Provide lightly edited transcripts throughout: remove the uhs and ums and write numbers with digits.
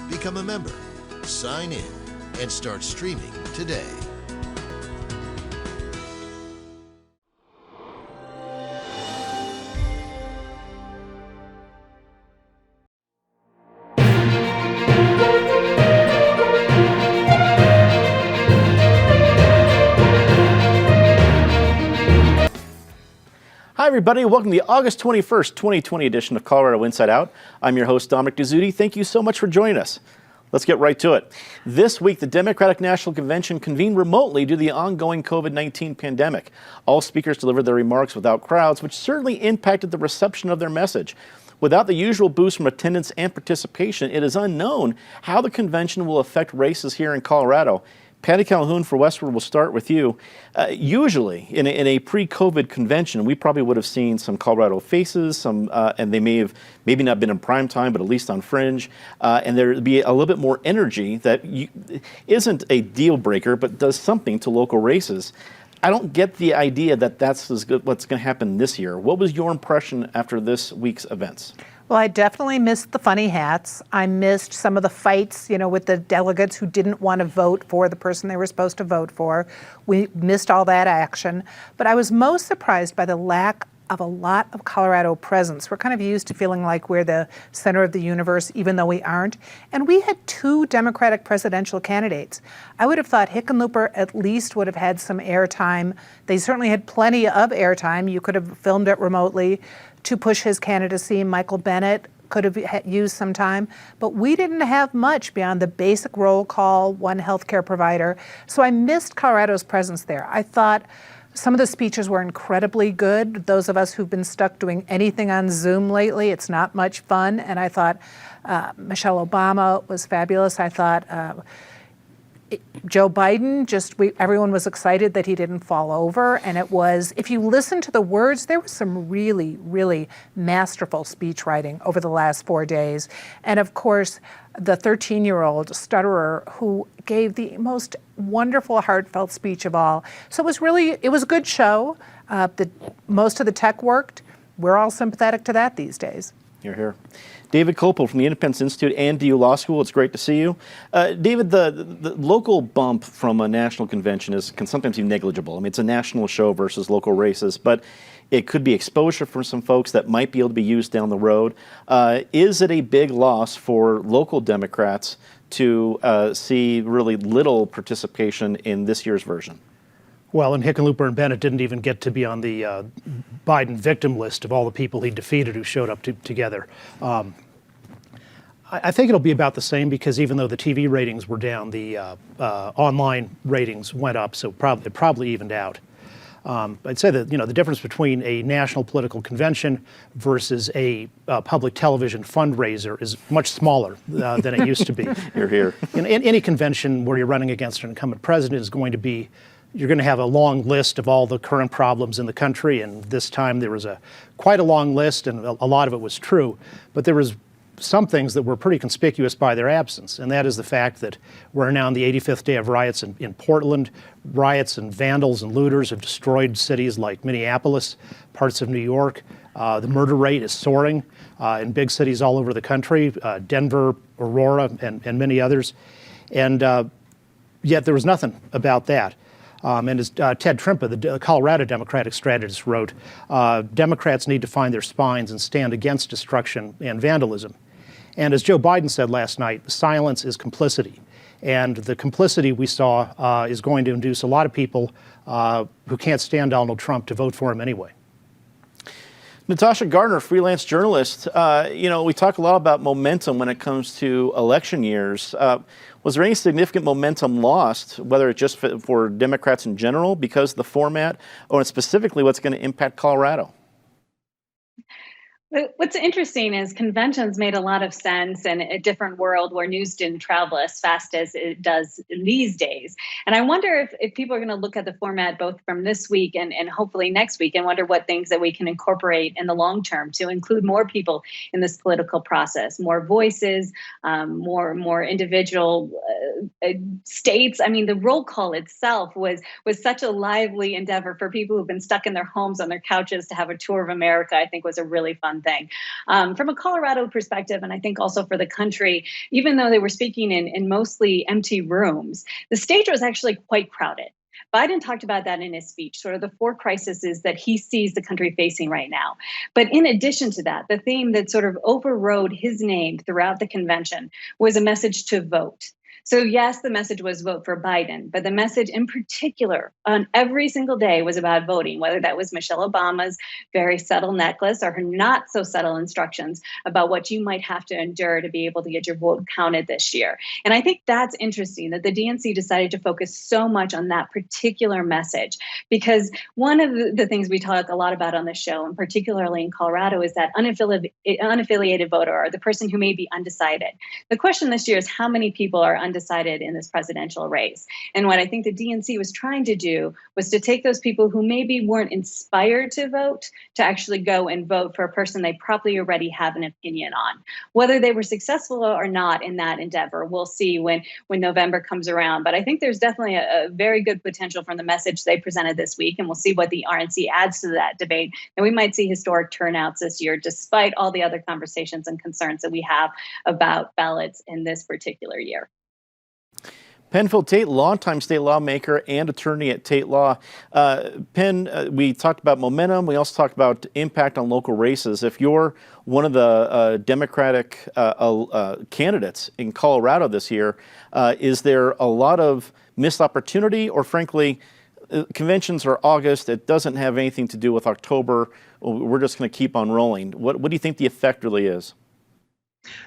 Become a member, sign in, and start streaming today. Hi, everybody. Welcome to the August 21st, 2020 edition of Colorado Inside Out. I'm your host, Dominic Dezzutti. Thank you so much for joining us. Let's get right to it. This week, the Democratic National Convention convened remotely due to the ongoing COVID-19 pandemic. All speakers delivered their remarks without crowds, which certainly impacted the reception of their message. Without the usual boost from attendance and participation, it is unknown how the convention will affect races here in Colorado. Patty Calhoun for Westward, will start with you. Usually, in a pre-COVID convention, we probably would have seen some Colorado faces, and they may have maybe not been in prime time, but at least on fringe, and there'd be a little bit more energy that isn't a deal breaker, but does something to local races. I don't get the idea that that's what's going to happen this year. What was your impression after this week's events? Well, I definitely missed the funny hats. I missed some of the fights, with the delegates who didn't want to vote for the person they were supposed to vote for. We missed all that action. But I was most surprised by the lack of a lot of Colorado presence. We're kind of used to feeling like we're the center of the universe, even though we aren't. And we had two Democratic presidential candidates. I would have thought Hickenlooper at least would have had some airtime. They certainly had plenty of airtime. You could have filmed it remotely to push his candidacy. Michael Bennet could have used some time, but we didn't have much beyond the basic roll call, one healthcare provider. So I missed Colorado's presence there. I thought some of the speeches were incredibly good. Those of us who've been stuck doing anything on Zoom lately, it's not much fun. And I thought Michelle Obama was fabulous. I thought Joe Biden, everyone was excited that he didn't fall over. And it was, if you listen to the words, there was some really, really masterful speech writing over the last 4 days. And of course, the 13-year-old stutterer who gave the most wonderful, heartfelt speech of all. So it was a good show. Most of the tech worked. We're all sympathetic to that these days. You're here. David Kopel from the Independence Institute and DU Law School. It's great to see you. David, the local bump from a national convention can sometimes be negligible. I mean, it's a national show versus local races, but it could be exposure for some folks that might be able to be used down the road. Is it a big loss for local Democrats to see really little participation in this year's version? Well, and Hickenlooper and Bennett didn't even get to be on the Biden victim list of all the people he defeated who showed up together. I think it'll be about the same because even though the TV ratings were down, the online ratings went up, so it probably evened out. I'd say that the difference between a national political convention versus a public television fundraiser is much smaller than it used to be. You're here. In any convention where you're running against an incumbent president is going to be, you're going to have a long list of all the current problems in the country, and this time there was quite a long list, and a lot of it was true, but there was some things that were pretty conspicuous by their absence, and that is the fact that we're now on the 85th day of riots in Portland. Riots and vandals and looters have destroyed cities like Minneapolis, parts of New York. The murder rate is soaring in big cities all over the country, Denver, Aurora, and many others, and yet there was nothing about that. And as Ted Trimpa, the Colorado Democratic strategist, wrote, Democrats need to find their spines and stand against destruction and vandalism. And as Joe Biden said last night, silence is complicity. And the complicity we saw is going to induce a lot of people who can't stand Donald Trump to vote for him anyway. Natasha Gardner, freelance journalist. We talk a lot about momentum when it comes to election years. Was there any significant momentum lost, whether it's just for Democrats in general because of the format, or specifically what's going to impact Colorado? What's interesting is conventions made a lot of sense in a different world where news didn't travel as fast as it does these days. And I wonder if people are going to look at the format both from this week and hopefully next week and wonder what things that we can incorporate in the long term to include more people in this political process, more voices, more individual states. I mean, the roll call itself was such a lively endeavor for people who've been stuck in their homes on their couches to have a tour of America. I think was a really fun thing. From a Colorado perspective, and I think also for the country, even though they were speaking in mostly empty rooms, the stage was actually quite crowded. Biden talked about that in his speech, sort of the four crises that he sees the country facing right now. But in addition to that, the theme that sort of overrode his name throughout the convention was a message to vote. So yes, the message was vote for Biden, but the message in particular on every single day was about voting, whether that was Michelle Obama's very subtle necklace or her not so subtle instructions about what you might have to endure to be able to get your vote counted this year. And I think that's interesting that the DNC decided to focus so much on that particular message, because one of the things we talk a lot about on the show, and particularly in Colorado, is that unaffiliated voter, or the person who may be undecided. The question this year is how many people are undecided in this presidential race. And what I think the DNC was trying to do was to take those people who maybe weren't inspired to vote to actually go and vote for a person they probably already have an opinion on. Whether they were successful or not in that endeavor, we'll see when November comes around. But I think there's definitely a very good potential from the message they presented this week, and we'll see what the RNC adds to that debate. And we might see historic turnouts this year, despite all the other conversations and concerns that we have about ballots in this particular year. Penfield Tate, longtime state lawmaker and attorney at Tate Law. Penn, we talked about momentum. We also talked about impact on local races. If you're one of the Democratic candidates in Colorado this year, is there a lot of missed opportunity, or frankly, conventions are August, it doesn't have anything to do with October, we're just going to keep on rolling? What do you think the effect really is?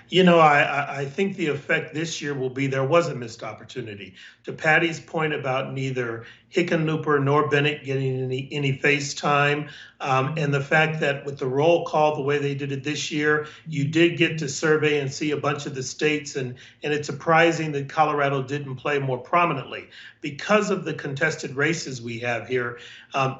You know, I think the effect this year will be there was a missed opportunity. To Patty's point about neither Hickenlooper nor Bennett getting any face time, and the fact that with the roll call, the way they did it this year, you did get to survey and see a bunch of the states, and it's surprising that Colorado didn't play more prominently. Because of the contested races we have here,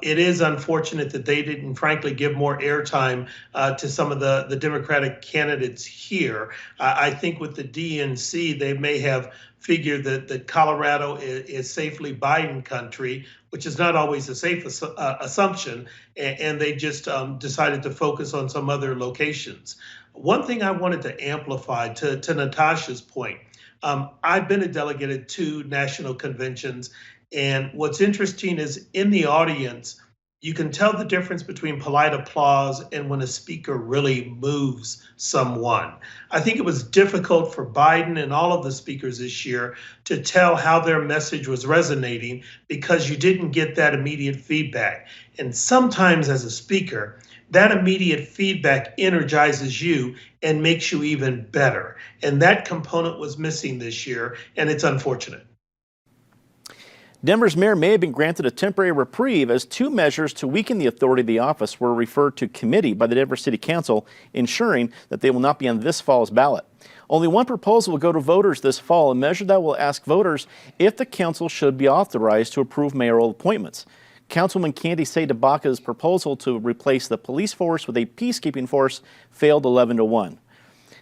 it is unfortunate that they didn't, frankly, give more airtime to some of the Democratic candidates here. I think with the DNC, they may have figured that Colorado is safely Biden country, which is not always a safe assumption, and they just decided to focus on some other locations. One thing I wanted to amplify to Natasha's point, I've been a delegate at 2 national conventions, and what's interesting is in the audience, you can tell the difference between polite applause and when a speaker really moves someone. I think it was difficult for Biden and all of the speakers this year to tell how their message was resonating because you didn't get that immediate feedback. And sometimes as a speaker, that immediate feedback energizes you and makes you even better. And that component was missing this year, and it's unfortunate. Denver's mayor may have been granted a temporary reprieve as 2 measures to weaken the authority of the office were referred to committee by the Denver City Council, ensuring that they will not be on this fall's ballot. Only one proposal will go to voters this fall, a measure that will ask voters if the council should be authorized to approve mayoral appointments. Councilman Candi CdeBaca's proposal to replace the police force with a peacekeeping force failed 11-1.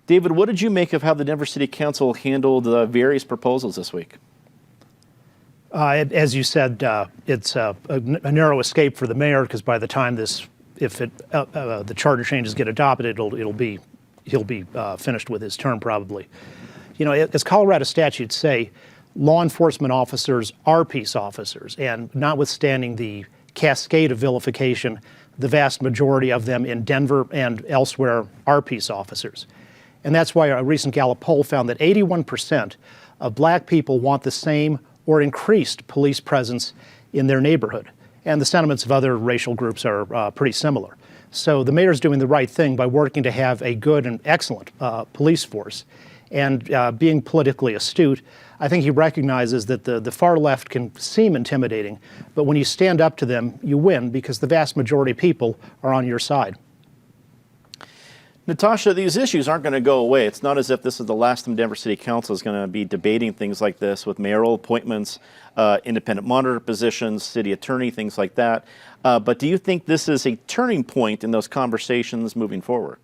David, what did you make of how the Denver City Council handled the various proposals this week? As you said, it's a narrow escape for the mayor, because by the time the charter changes get adopted, he'll be finished with his term probably. You know, as Colorado statutes say, law enforcement officers are peace officers, and notwithstanding the cascade of vilification, the vast majority of them in Denver and elsewhere are peace officers. And that's why a recent Gallup poll found that 81% of black people want the same or increased police presence in their neighborhood. And the sentiments of other racial groups are pretty similar. So the mayor's doing the right thing by working to have a good and excellent police force. And being politically astute, I think he recognizes that the far left can seem intimidating, but when you stand up to them, you win because the vast majority of people are on your side. Natasha, these issues aren't going to go away. It's not as if this is the last time Denver City Council is going to be debating things like this with mayoral appointments, independent monitor positions, city attorney, things like that. But do you think this is a turning point in those conversations moving forward?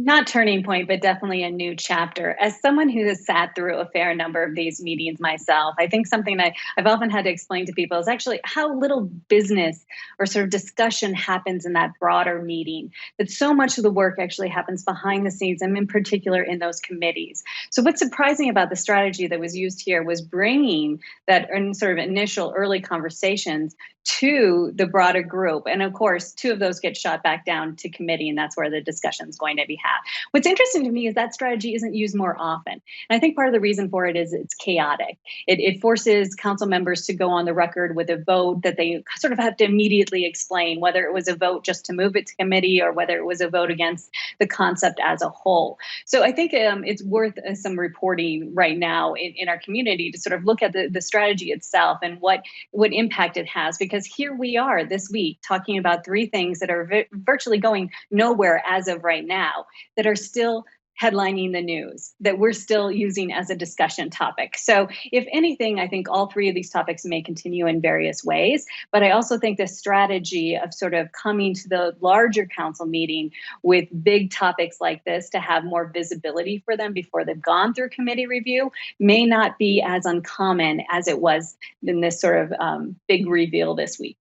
Not turning point, but definitely a new chapter. As someone who has sat through a fair number of these meetings myself, I think something I've often had to explain to people is actually how little business or sort of discussion happens in that broader meeting, that so much of the work actually happens behind the scenes, and in particular in those committees. So what's surprising about the strategy that was used here was bringing that sort of initial early conversations to the broader group. And of course, two of those get shot back down to committee, and that's where the discussion is going to be had. What's interesting to me is that strategy isn't used more often. And I think part of the reason for it is it's chaotic. It forces council members to go on the record with a vote that they sort of have to immediately explain, whether it was a vote just to move it to committee or whether it was a vote against the concept as a whole. So I think it's worth some reporting right now in our community to sort of look at the strategy itself and what impact it has. Because here we are this week talking about three things that are virtually going nowhere as of right now, that are still headlining the news, that we're still using as a discussion topic. So if anything, I think all three of these topics may continue in various ways, but I also think the strategy of sort of coming to the larger council meeting with big topics like this to have more visibility for them before they've gone through committee review may not be as uncommon as it was in this sort of big reveal this week.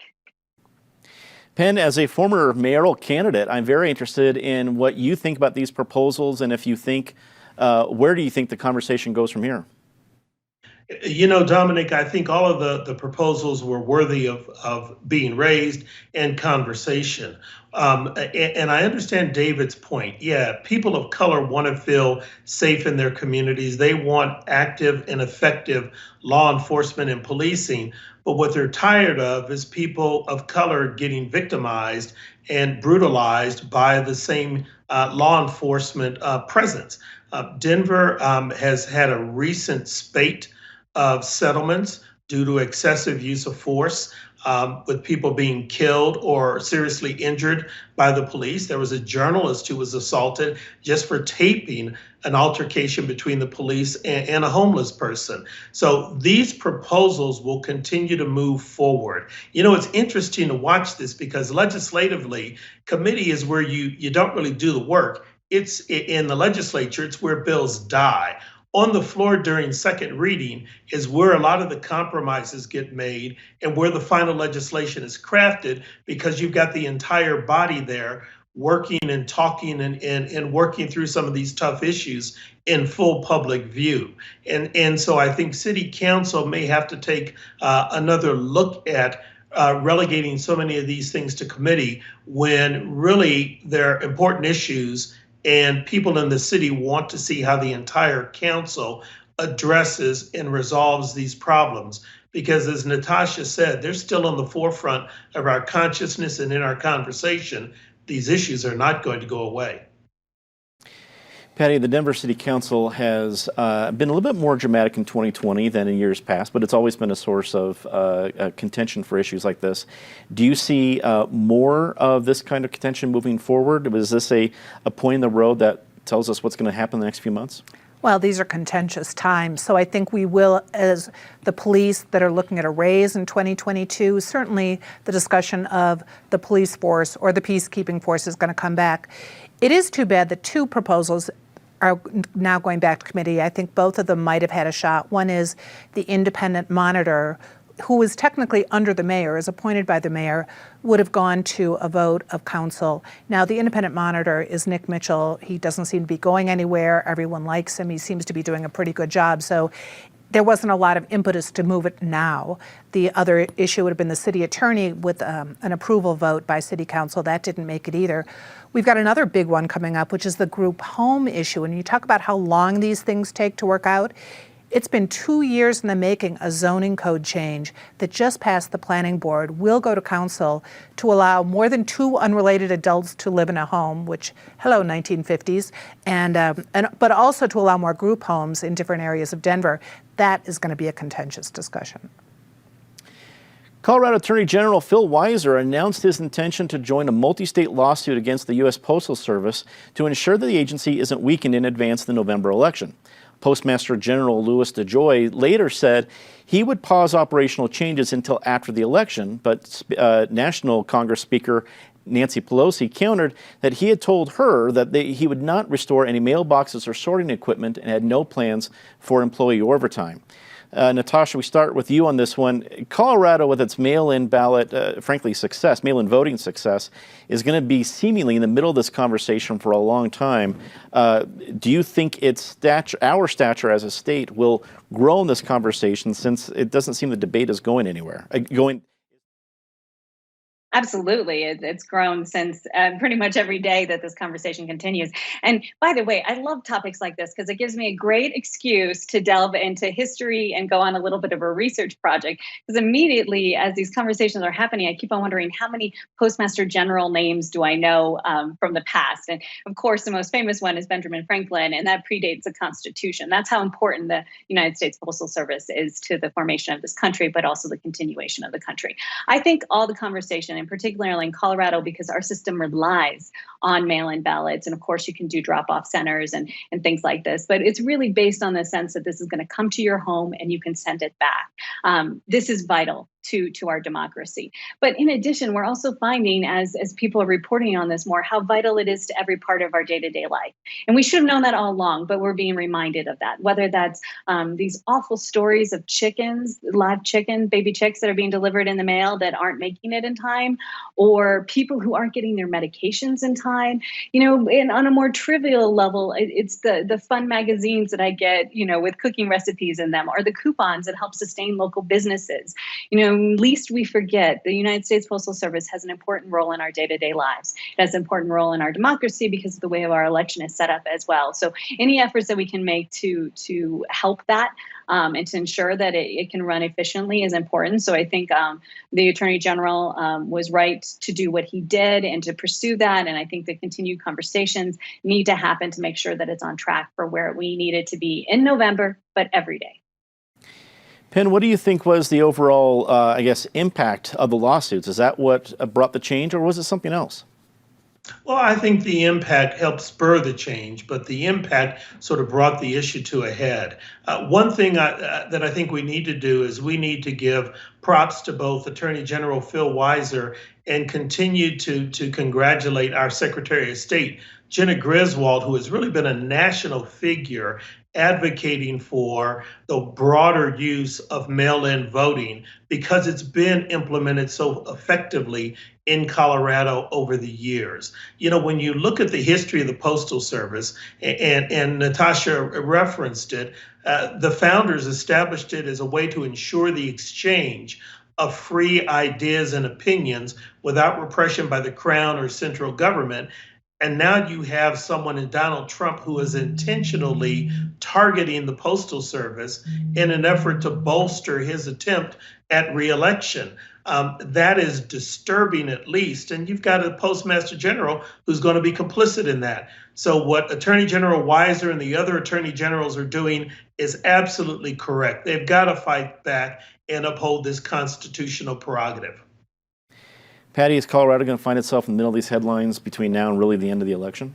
Penn, as a former mayoral candidate, I'm very interested in what you think about these proposals, and if you think, where do you think the conversation goes from here? You know, Dominic, I think all of the proposals were worthy of being raised and conversation. And I understand David's point. Yeah, people of color want to feel safe in their communities. They want active and effective law enforcement and policing. But what they're tired of is people of color getting victimized and brutalized by the same law enforcement presence. Denver has had a recent spate of settlements due to excessive use of force, with people being killed or seriously injured by the police. There was a journalist who was assaulted just for taping an altercation between the police and a homeless person. So these proposals will continue to move forward. You know, it's interesting to watch this because legislatively, committee is where you don't really do the work. It's in the legislature, it's where bills die. On the floor during second reading is where a lot of the compromises get made and where the final legislation is crafted, because you've got the entire body there working and talking and working through some of these tough issues in full public view. And so I think City Council may have to take another look at relegating so many of these things to committee when really they're important issues. And people in the city want to see how the entire council addresses and resolves these problems. Because as Natasha said, they're still on the forefront of our consciousness and in our conversation. These issues are not going to go away. Patty, the Denver City Council has been a little bit more dramatic in 2020 than in years past, but it's always been a source of contention for issues like this. Do you see more of this kind of contention moving forward? Was this a point in the road that tells us what's going to happen in the next few months? Well, these are contentious times, so I think we will, as the police that are looking at a raise in 2022, certainly the discussion of the police force or the peacekeeping force is going to come back. It is too bad that two proposals are now going back to committee. I think both of them might have had a shot. One is the independent monitor, who is technically under the mayor, is appointed by the mayor, would have gone to a vote of council. Now, the independent monitor is Nick Mitchell. He doesn't seem to be going anywhere. Everyone likes him. He seems to be doing a pretty good job. So there wasn't a lot of impetus to move it now. The other issue would have been the city attorney with an approval vote by city council. That didn't make it either. We've got another big one coming up, which is the group home issue. And you talk about how long these things take to work out. It's been 2 years in the making. A zoning code change that just passed the planning board will go to council to allow more than two unrelated adults to live in a home, which, hello, 1950s, but also to allow more group homes in different areas of Denver. That is going to be a contentious discussion. Colorado Attorney General Phil Weiser announced his intention to join a multi-state lawsuit against the U.S. Postal Service to ensure that the agency isn't weakened in advance of the November election. Postmaster General DeJoy later said he would pause operational changes until after the election, but National Congress Speaker Nancy Pelosi countered that he had told her that he would not restore any mailboxes or sorting equipment and had no plans for employee overtime. Natasha, we start with you on this one. Colorado, with its mail-in ballot, frankly, success, mail-in voting success, is going to be seemingly in the middle of this conversation for a long time. Do you think our stature as a state will grow in this conversation, since it doesn't seem the debate is going anywhere? Absolutely. It's grown since pretty much every day that this conversation continues. And by the way, I love topics like this because it gives me a great excuse to delve into history and go on a little bit of a research project. Because immediately as these conversations are happening, I keep on wondering, how many Postmaster General names do I know from the past? And of course, the most famous one is Benjamin Franklin, and that predates the Constitution. That's how important the United States Postal Service is to the formation of this country, but also the continuation of the country. I think all the conversation, and particularly in Colorado, because our system relies on mail-in ballots. And of course, you can do drop-off centers and things like this. But it's really based on the sense that this is going to come to your home and you can send it back. This is vital to our democracy. But in addition, we're also finding, as people are reporting on this more, how vital it is to every part of our day-to-day life. And we should have known that all along, but we're being reminded of that, whether that's these awful stories of chickens, live chicken, baby chicks that are being delivered in the mail that aren't making it in time, or people who aren't getting their medications in time. And on a more trivial level, it's the fun magazines that I get, with cooking recipes in them, or the coupons that help sustain local businesses. Least we forget, the United States Postal Service has an important role in our day-to-day lives. It has an important role in our democracy because of the way our election is set up as well. So any efforts that we can make to help that and to ensure that it can run efficiently is important. So I think the Attorney General was right to do what he did and to pursue that. And I think the continued conversations need to happen to make sure that it's on track for where we need it to be in November, but every day. Penn, what do you think was the overall, impact of the lawsuits? Is that what brought the change, or was it something else? Well, I think the impact helped spur the change, but the impact sort of brought the issue to a head. One thing that I think we need to do is we need to give props to both Attorney General Phil Weiser and continue to congratulate our Secretary of State, Jenna Griswold, who has really been a national figure advocating for the broader use of mail-in voting because it's been implemented so effectively in Colorado over the years. When you look at the history of the Postal Service, and Natasha referenced it, the founders established it as a way to ensure the exchange of free ideas and opinions without repression by the Crown or central government. And now you have someone in Donald Trump who is intentionally targeting the Postal Service in an effort to bolster his attempt at re-election. That is disturbing, at least. And you've got a Postmaster General who's going to be complicit in that. So what Attorney General Weiser and the other attorney generals are doing is absolutely correct. They've got to fight back and uphold this constitutional prerogative. Patty, is Colorado going to find itself in the middle of these headlines between now and really the end of the election?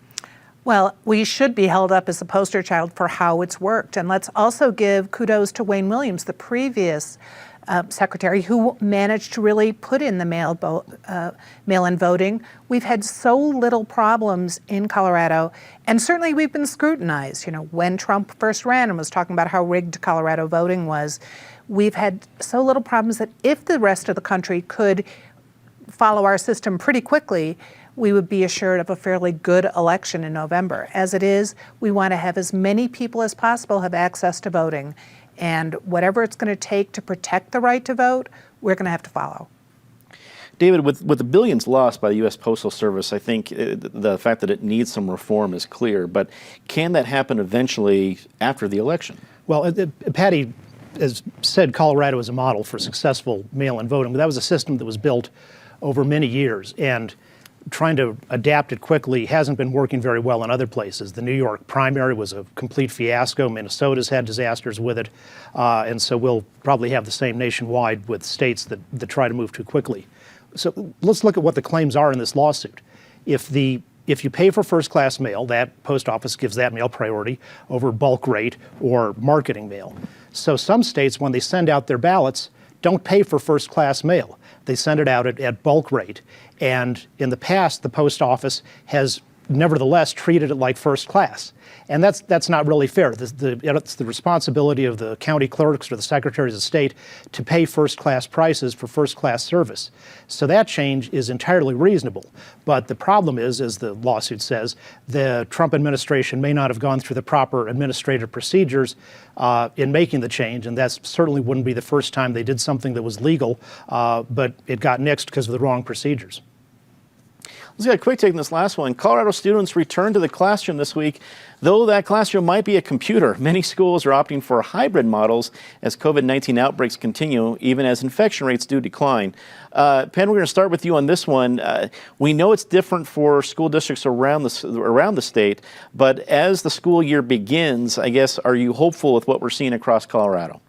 Well, we should be held up as the poster child for how it's worked. And let's also give kudos to Wayne Williams, the previous secretary, who managed to really put in the mail-in voting. We've had so little problems in Colorado, and certainly we've been scrutinized. When Trump first ran and was talking about how rigged Colorado voting was, we've had so little problems that if the rest of the country could follow our system pretty quickly, we would be assured of a fairly good election in November. As it is, we want to have as many people as possible have access to voting. And whatever it's going to take to protect the right to vote, we're going to have to follow. David, with the billions lost by the U.S. Postal Service, I think the fact that it needs some reform is clear. But can that happen eventually after the election? Well, Patty has said Colorado is a model for successful mail-in voting, but that was a system that was built over many years, and trying to adapt it quickly hasn't been working very well in other places. The New York primary was a complete fiasco. Minnesota's had disasters with it, and so we'll probably have the same nationwide with states that try to move too quickly. So let's look at what the claims are in this lawsuit. If you pay for first-class mail, that post office gives that mail priority over bulk rate or marketing mail. So some states, when they send out their ballots, don't pay for first-class mail. They send it out at bulk rate. And in the past, the post office has nevertheless treated it like first class. And that's not really fair. It's the responsibility of the county clerks or the secretaries of state to pay first-class prices for first-class service. So that change is entirely reasonable. But the problem is, as the lawsuit says, the Trump administration may not have gone through the proper administrative procedures in making the change, and that certainly wouldn't be the first time they did something that was legal, but it got nixed because of the wrong procedures. Let's get a quick take on this last one. Colorado students returned to the classroom this week, though that classroom might be a computer. Many schools are opting for hybrid models as COVID-19 outbreaks continue, even as infection rates do decline. Penn, we're going to start with you on this one. We know it's different for school districts around the state, but as the school year begins, I guess, are you hopeful with what we're seeing across Colorado?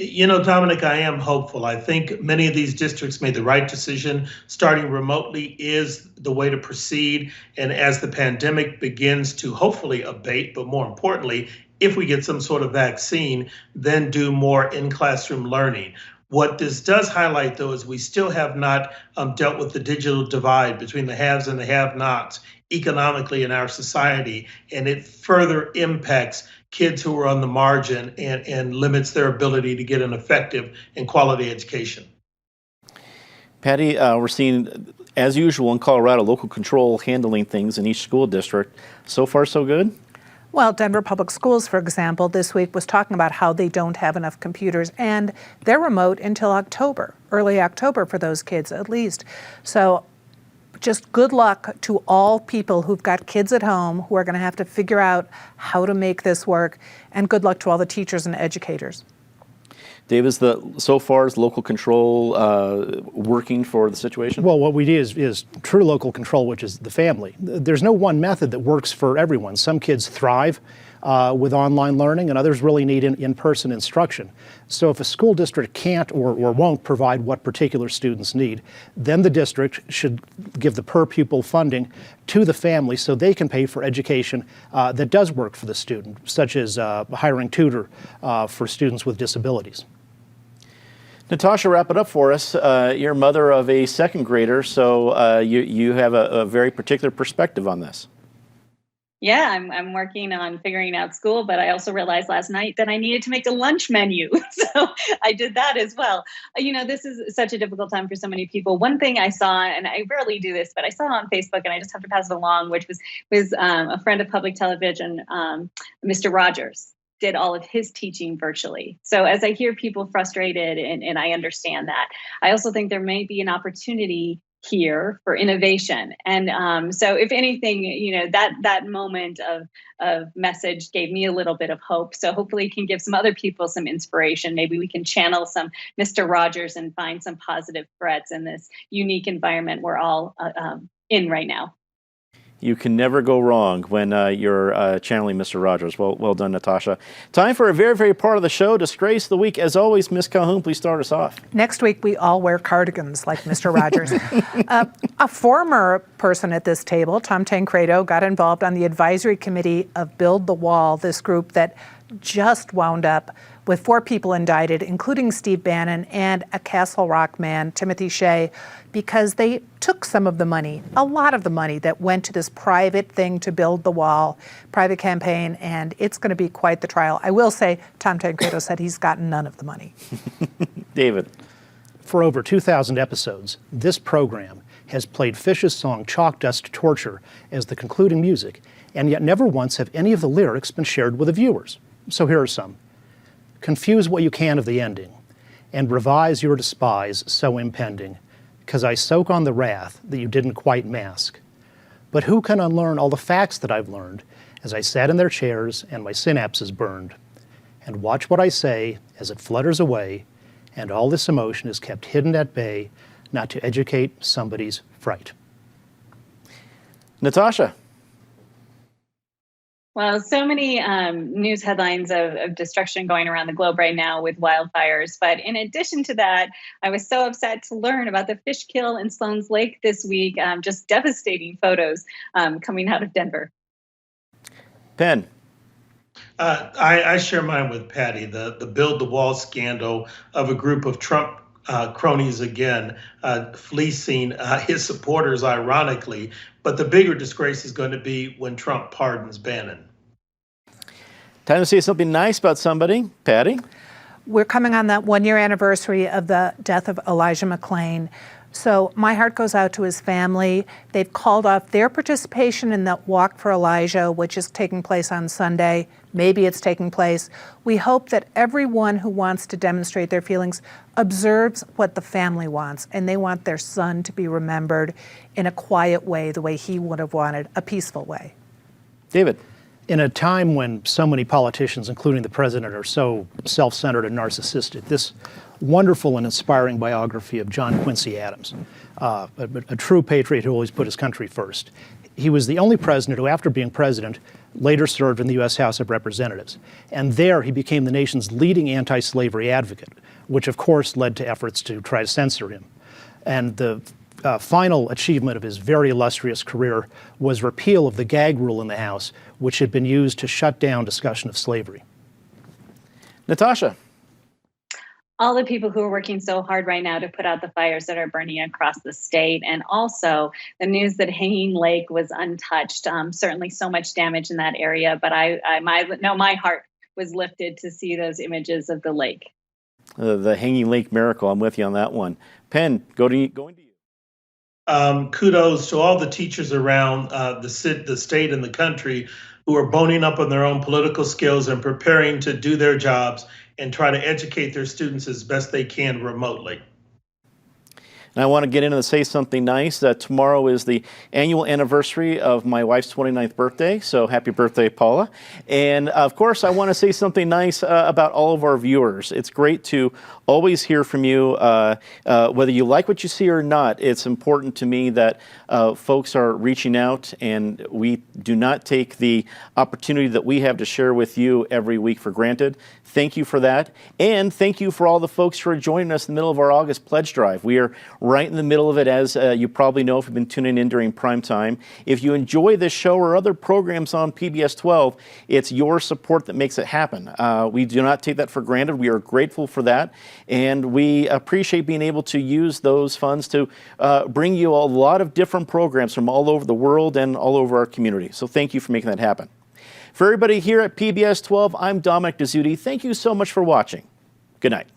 You know, Dominic, I am hopeful. I think many of these districts made the right decision. Starting remotely is the way to proceed. And as the pandemic begins to hopefully abate, but more importantly, if we get some sort of vaccine, then do more in-classroom learning. What this does highlight, though, is we still have not dealt with the digital divide between the haves and the have-nots economically in our society, and it further impacts kids who are on the margin and limits their ability to get an effective and quality education. Patty, we're seeing, as usual in Colorado, local control handling things in each school district. So far, so good? Well, Denver Public Schools, for example, this week was talking about how they don't have enough computers, and they're remote until October, early October for those kids at least. So just good luck to all people who've got kids at home who are going to have to figure out how to make this work, and good luck to all the teachers and educators. Dave, so far is local control working for the situation? Well, what we do is true local control, which is the family. There's no one method that works for everyone. Some kids thrive with online learning, and others really need in-person instruction. So if a school district can't or won't provide what particular students need, then the district should give the per pupil funding to the family so they can pay for education that does work for the student, such as hiring tutor for students with disabilities. Natasha, wrap it up for us. You're mother of a second grader, so you have a very particular perspective on this. Yeah, I'm working on figuring out school, but I also realized last night that I needed to make a lunch menu. So I did that as well. You know, this is such a difficult time for so many people. One thing I saw, and I rarely do this, but I saw it on Facebook and I just have to pass it along, which was a friend of public television, Mr. Rogers, did all of his teaching virtually. So as I hear people frustrated, and I understand that, I also think there may be an opportunity here for innovation. And so if anything, you know, that moment of message gave me a little bit of hope. So hopefully it can give some other people some inspiration. Maybe we can channel some Mr. Rogers and find some positive threads in this unique environment we're all in right now. You can never go wrong when you're channeling Mr. Rogers. Well done, Natasha. Time for a very, very part of the show, Disgrace of the Week. As always, Ms. Calhoun, please start us off. Next week, we all wear cardigans like Mr. Rogers. A former person at this table, Tom Tancredo, got involved on the advisory committee of Build the Wall, this group that just wound up with 4 people indicted, including Steve Bannon and a Castle Rock man, Timothy Shea, because they took some of the money, a lot of the money that went to this private thing to build the wall, private campaign, and it's going to be quite the trial. I will say Tom Tancredo said he's gotten none of the money. David. For over 2,000 episodes, this program has played Fish's song Chalk Dust Torture as the concluding music, and yet never once have any of the lyrics been shared with the viewers. So here are some. Confuse what you can of the ending, and revise your despise so impending, 'cause I soak on the wrath that you didn't quite mask. But who can unlearn all the facts that I've learned as I sat in their chairs and my synapses burned? And watch what I say as it flutters away, and all this emotion is kept hidden at bay, not to educate somebody's fright. Natasha. Well, so many news headlines of destruction going around the globe right now with wildfires. But in addition to that, I was so upset to learn about the fish kill in Sloan's Lake this week. Just devastating photos coming out of Denver. Penn. I share mine with Patty, the build the wall scandal of a group of Trump cronies again, fleecing his supporters, ironically. But the bigger disgrace is going to be when Trump pardons Bannon. Time to say something nice about somebody. Patty? We're coming on that 1-year anniversary of the death of Elijah McClain. So my heart goes out to his family. They've called off their participation in that Walk for Elijah, which is taking place on Sunday. Maybe it's taking place. We hope that everyone who wants to demonstrate their feelings observes what the family wants, and they want their son to be remembered in a quiet way, the way he would have wanted, a peaceful way. David? In a time when so many politicians, including the president, are so self-centered and narcissistic, this wonderful and inspiring biography of John Quincy Adams, a true patriot who always put his country first. He was the only president who, after being president, later served in the U.S. House of Representatives. And there he became the nation's leading anti-slavery advocate, which of course led to efforts to try to censor him. And the final achievement of his very illustrious career was repeal of the gag rule in the House, which had been used to shut down discussion of slavery. Natasha? All the people who are working so hard right now to put out the fires that are burning across the state, and also the news that Hanging Lake was untouched. Certainly so much damage in that area, but my heart was lifted to see those images of the lake. The Hanging Lake miracle. I'm with you on that one. Penn, going to you. Kudos to all the teachers around the state and the country who are boning up on their own political skills and preparing to do their jobs and try to educate their students as best they can remotely. And I want to get in and say something nice. Tomorrow is the annual anniversary of my wife's 29th birthday, so happy birthday, Paula. And of course, I want to say something nice about all of our viewers. It's great to always hear from you, whether you like what you see or not. It's important to me that folks are reaching out, and we do not take the opportunity that we have to share with you every week for granted. Thank you for that. And thank you for all the folks who are joining us in the middle of our August pledge drive. We are right in the middle of it, as you probably know if you've been tuning in during prime time. If you enjoy this show or other programs on PBS 12, it's your support that makes it happen. We do not take that for granted. We are grateful for that. And we appreciate being able to use those funds to bring you a lot of different programs from all over the world and all over our community. So thank you for making that happen. For everybody here at PBS 12, I'm Dominic DeZuti. Thank you so much for watching. Good night.